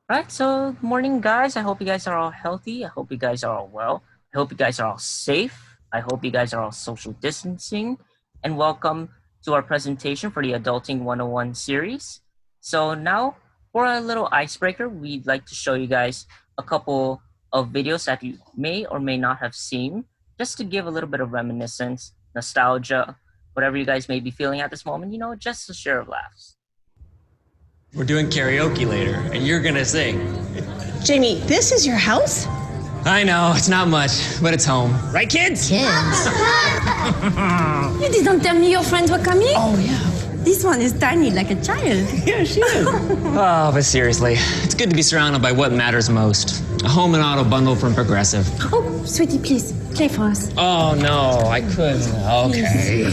Right, so morning, guys. I hope you guys are all healthy. I hope you guys are all well. I hope you guys are all safe. I hope you guys are all social distancing. And welcome to our presentation for the Adulting 101 series. So now, for a little icebreaker, we'd like to show you guys a couple of videos that you may or may not have seen, just to give a little bit of reminiscence, nostalgia, whatever you guys may be feeling at this moment, just a share of laughs. We're doing karaoke later, and you're gonna sing. Jamie, this is your house? I know, it's not much, but it's home. Right, kids? Kids. You didn't tell me your friends were coming? Oh, yeah. This one is tiny like a child. Yeah, she is. Oh, but seriously, it's good to be surrounded by what matters most. A home and auto bundle from Progressive. Oh, sweetie, please, play for us. Oh, no, I couldn't. Okay.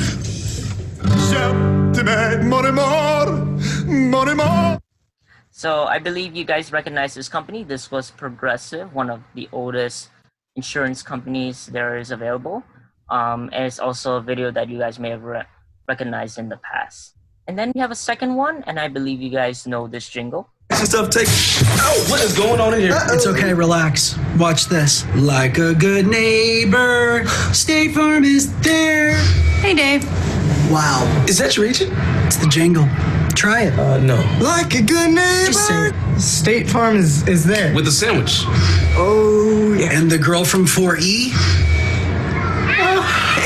So I believe you guys recognize this company. This was Progressive, one of the oldest insurance companies there is available. And it's also a video that you guys may have recognized in the past. And then we have a second one, and I believe you guys know this jingle. Oh, what is going on in here? It's okay, relax. Watch this. Like a good neighbor, State Farm is there. Hey, Dave. Wow. Is that your agent? It's the jingle. Try it. No. Like a good neighbor. Just say it. State Farm is there. With the sandwich. Oh, yeah. And the girl from 4E?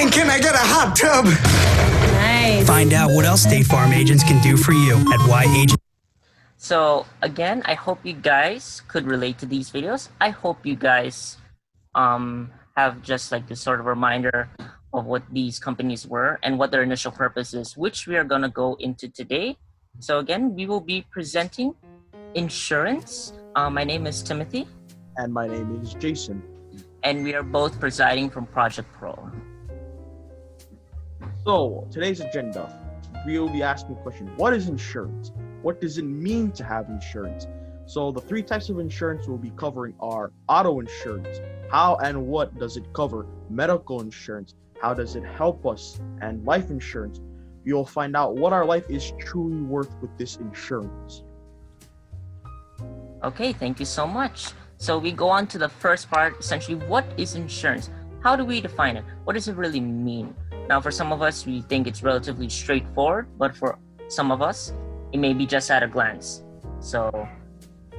And can I get a hot tub? Nice. Find out what else State Farm agents can do for you at YAgent. So again, I hope you guys could relate to these videos. I hope you guys have just like this sort of reminder of what these companies were and what their initial purpose is, which we are going to go into today. So again, we will be presenting insurance. My name is Timothy. And my name is Jason. And we are both presiding from Project PROA. So, today's agenda, we will be asking the question, what is insurance? What does it mean to have insurance? So, the three types of insurance we'll be covering are auto insurance. How and what does it cover? Medical insurance. How does it help us? And life insurance. We will find out what our life is truly worth with this insurance. Okay, thank you so much. So we go on to the first part, essentially, what is insurance? How do we define it? What does it really mean? Now, for some of us, we think it's relatively straightforward, but for some of us, it may be just at a glance. So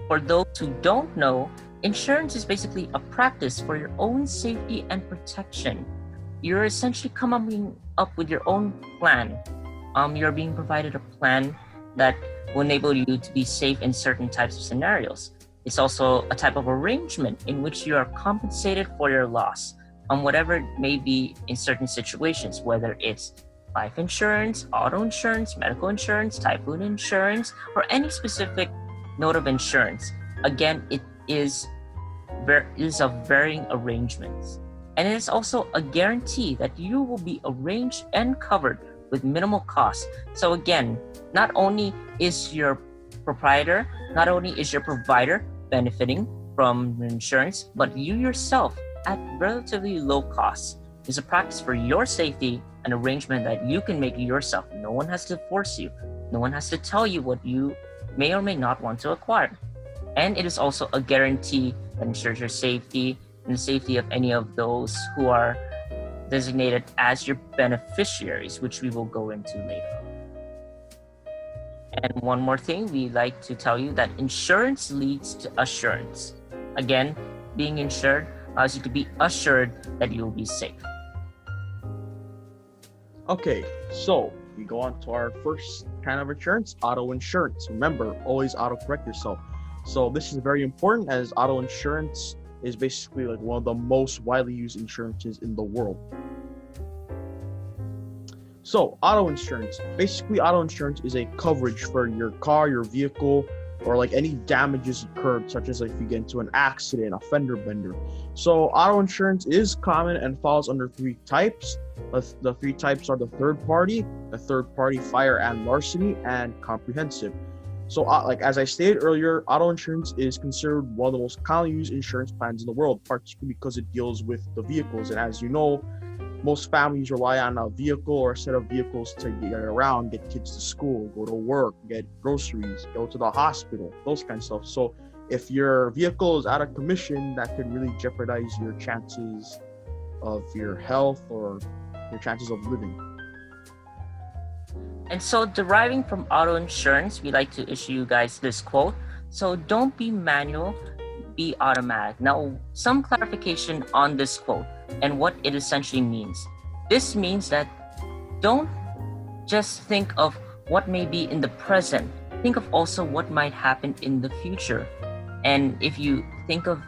for those who don't know, insurance is basically a practice for your own safety and protection. You're essentially coming up with your own plan. You're being provided a plan that will enable you to be safe in certain types of scenarios. It's also a type of arrangement in which you are compensated for your loss on whatever it may be in certain situations, whether it's life insurance, auto insurance, medical insurance, typhoon insurance, or any specific note of insurance. Again, it is of varying arrangements. And it is also a guarantee that you will be arranged and covered with minimal cost. So again, not only is your proprietor, not only is your provider benefiting from insurance, but you yourself at relatively low cost. It's a practice for your safety, an arrangement that you can make yourself. No one has to force you. No one has to tell you what you may or may not want to acquire. And it is also a guarantee that ensures your safety and the safety of any of those who are designated as your beneficiaries, which we will go into later. And one more thing, we like to tell you that insurance leads to assurance. Again, being insured allows you to be assured that you will be safe. Okay, so we go on to our first kind of insurance, auto insurance. Remember, always auto-correct yourself. So this is very important, as auto insurance is basically like one of the most widely used insurances in the world. So auto insurance, basically auto insurance is a coverage for your car, your vehicle, or like any damages occurred, such as like if you get into an accident, a fender bender. So auto insurance is common and falls under three types. The three types are the third party, fire and larceny, and comprehensive. So like as I stated earlier, auto insurance is considered one of the most commonly used insurance plans in the world, particularly because it deals with the vehicles. And as you know, most families rely on a vehicle or a set of vehicles to get around, get kids to school, go to work, get groceries, go to the hospital, those kinds of stuff. So if your vehicle is out of commission, that could really jeopardize your chances of your health or your chances of living. And so, deriving from auto insurance, we like to issue you guys this quote. So, don't be manual, be automatic. Now, some clarification on this quote and what it essentially means. This means that don't just think of what may be in the present, think of also what might happen in the future. And if you think of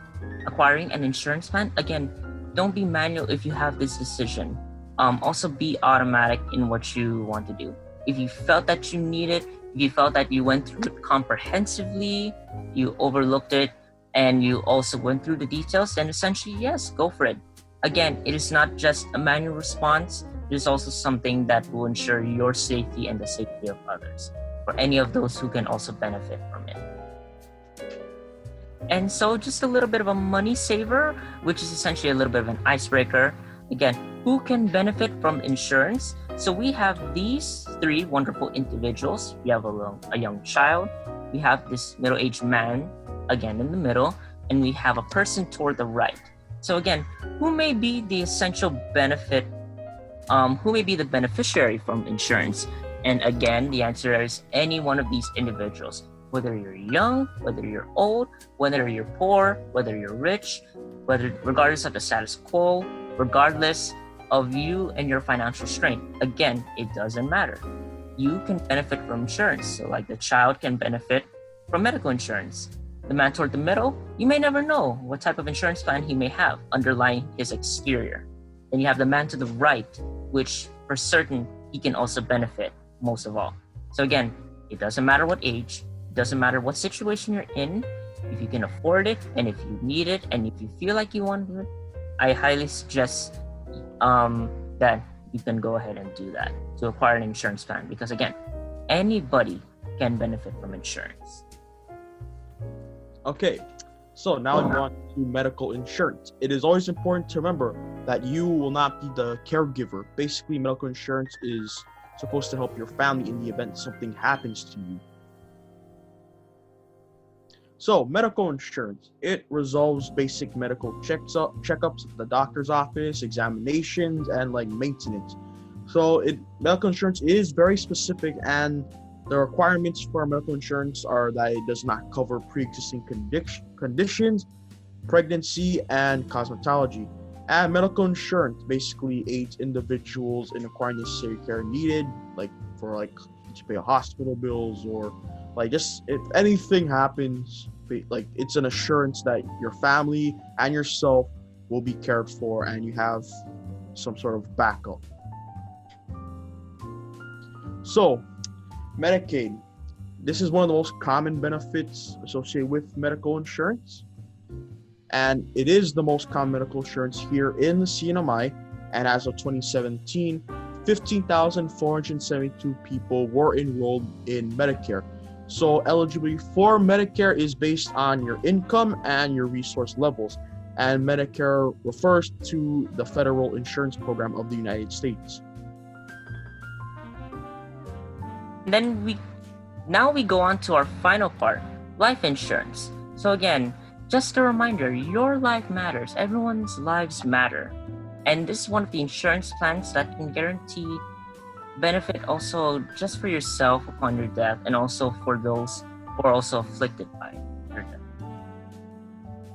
acquiring an insurance plan, again, don't be manual if you have this decision. Also be automatic in what you want to do. If you felt that you need it, if you felt that you went through it comprehensively, you overlooked it, and you also went through the details, then essentially, yes, go for it. Again, it is not just a manual response, it is also something that will ensure your safety and the safety of others, for any of those who can also benefit from it. And so just a little bit of a money saver, which is essentially a little bit of an icebreaker. Again, who can benefit from insurance? So we have these three wonderful individuals. We have a young child, we have this middle-aged man, again in the middle, and we have a person toward the right. So again, who may be the essential benefit, who may be the beneficiary from insurance? And again, the answer is any one of these individuals. Whether you're young, whether you're old, whether you're poor, whether you're rich, regardless of the status quo, regardless of you and your financial strength. Again, it doesn't matter. You can benefit from insurance. So like the child can benefit from medical insurance. The man toward the middle, you may never know what type of insurance plan he may have underlying his exterior. Then you have the man to the right, which for certain he can also benefit most of all. So again, it doesn't matter what age, it doesn't matter what situation you're in. If you can afford it, and if you need it, and if you feel like you want it, I highly suggest that you can go ahead and do that to acquire an insurance plan, because again, anybody can benefit from insurance. Okay, so now we want to medical insurance. It is always important to remember that you will not be the caregiver. Basically, medical insurance is supposed to help your family in the event something happens to you. So, medical insurance, it resolves basic medical checkups at the doctor's office, examinations, and like maintenance. So, medical insurance is very specific, and the requirements for medical insurance are that it does not cover pre-existing conditions, pregnancy, and cosmetology. And medical insurance basically aids individuals in acquiring necessary care needed, like for to pay hospital bills, or like just if anything happens, like it's an assurance that your family and yourself will be cared for and you have some sort of backup. So, Medicaid. This is one of the most common benefits associated with medical insurance. And it is the most common medical insurance here in the CNMI. And as of 2017, 15,472 people were enrolled in Medicare. So eligibility for Medicare is based on your income and your resource levels. And Medicare refers to the federal insurance program of the United States. Then now we go on to our final part, life insurance. So again, just a reminder, your life matters. Everyone's lives matter. And this is one of the insurance plans that can guarantee benefit also just for yourself upon your death, and also for those who are also afflicted by your death.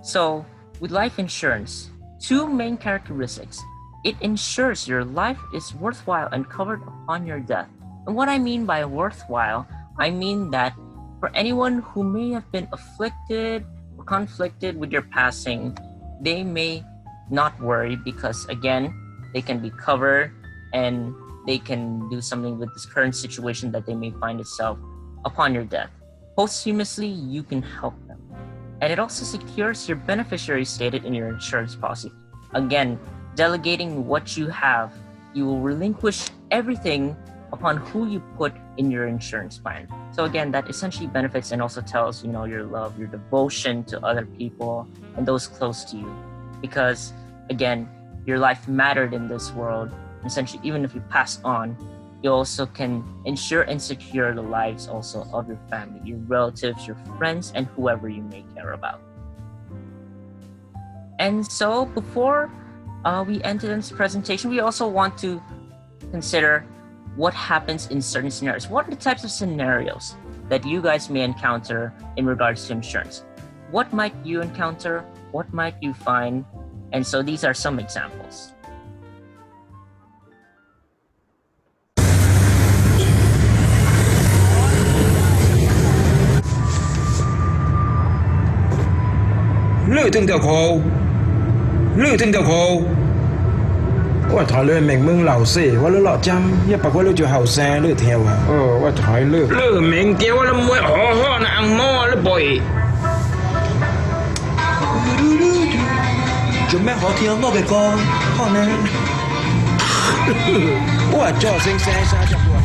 So with life insurance, two main characteristics. It ensures your life is worthwhile and covered upon your death. And what I mean by worthwhile, I mean that for anyone who may have been afflicted or conflicted with your passing, they may not worry, because again, they can be covered and they can do something with this current situation that they may find itself upon your death. Posthumously, you can help them. And it also secures your beneficiary stated in your insurance policy. Again, delegating what you have, you will relinquish everything upon who you put in your insurance plan. So again, that essentially benefits and also tells, your love, your devotion to other people and those close to you. Because again, your life mattered in this world. Essentially, even if you pass on, you also can ensure and secure the lives also of your family, your relatives, your friends, and whoever you may care about. And so before we end today's presentation, we also want to consider what happens in certain scenarios. What are the types of scenarios that you guys may encounter in regards to insurance? What might you encounter? What might you find? And so these are some examples. Lựa thương tiểu khổ Lựa thương tiểu khổ 我ถอยเลยแม่งมึงเหล่าสิว่ารู้หล่อจำอย่าปากว่ารู้จะเห่าแซ่เลือเทียวอ่ะว่าถอยเลือ Lựa miệng tiêu là mùi hổ hó là ăn mò là bội จุดแม่ขอเทียวงอกไปก่อนพ่อนะว่าจ่อเซ็งแซ่ซาจับหัว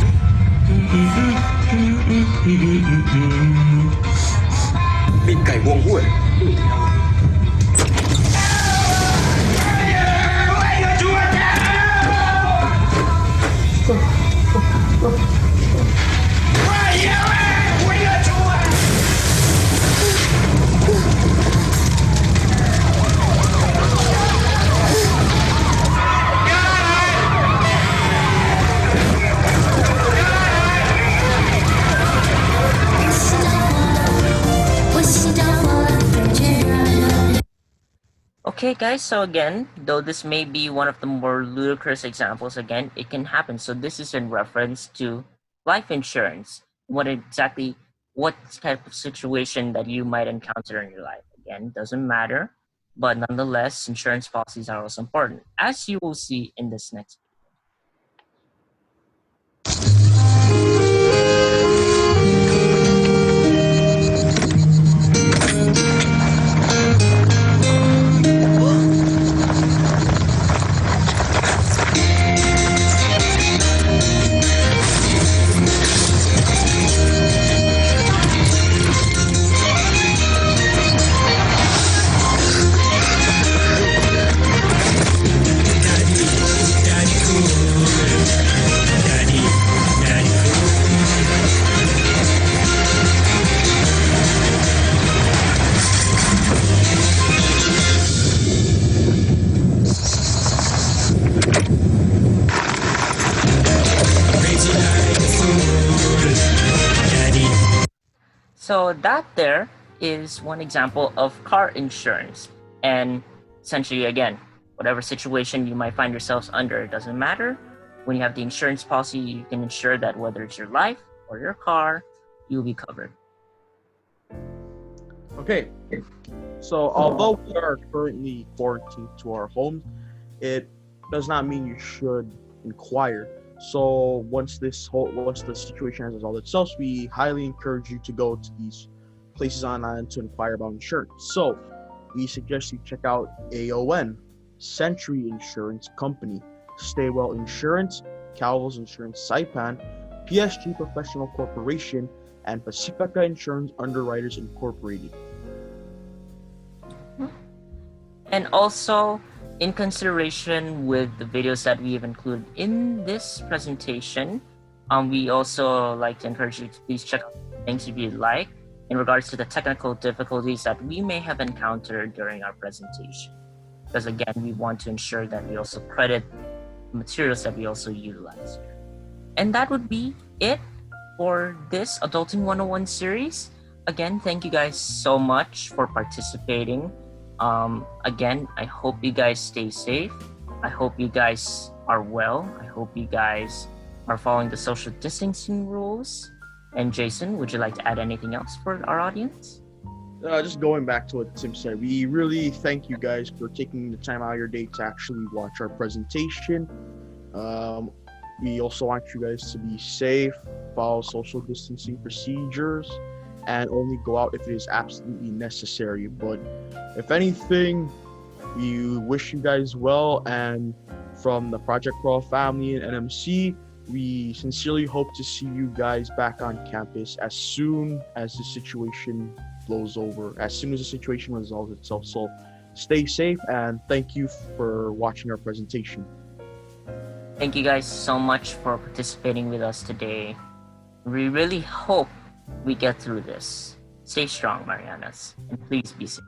ปีนไก่วงห้วย Okay guys, so again, though this may be one of the more ludicrous examples, again, it can happen. So this is in reference to life insurance. What type of situation that you might encounter in your life. Again, doesn't matter, but nonetheless, insurance policies are also important, as you will see in this next video. So that there is one example of car insurance. And essentially, again, whatever situation you might find yourselves under, it doesn't matter. When you have the insurance policy, you can ensure that whether it's your life or your car, you'll be covered. Okay, so although we are currently quarantined to our homes, it does not mean you should inquire. So once the situation has resolved itself, we highly encourage you to go to these places online to inquire about insurance. So we suggest you check out AON, Century Insurance Company, Staywell Insurance, Calvos Insurance Saipan, PSG Professional Corporation, and Pacifica Insurance Underwriters Incorporated. And also, in consideration with the videos that we have included in this presentation, we also like to encourage you to please check out things if you'd like in regards to the technical difficulties that we may have encountered during our presentation. Because again, we want to ensure that we also credit the materials that we also utilize here. And that would be it for this Adulting 101 series. Again, thank you guys so much for participating. Again, I hope you guys stay safe. I hope you guys are well. I hope you guys are following the social distancing rules. And Jason, would you like to add anything else for our audience? Just going back to what Tim said, we really thank you guys for taking the time out of your day to actually watch our presentation. We also want you guys to be safe, follow social distancing procedures, and only go out if it is absolutely necessary. But if anything, we wish you guys well, and from the Project PROA family and NMC, we sincerely hope to see you guys back on campus as soon as the situation blows over, as soon as the situation resolves itself. So stay safe, and thank you for watching our presentation. Thank you guys so much for participating with us today. We really hope we get through this. Stay strong, Marianas, and please be safe.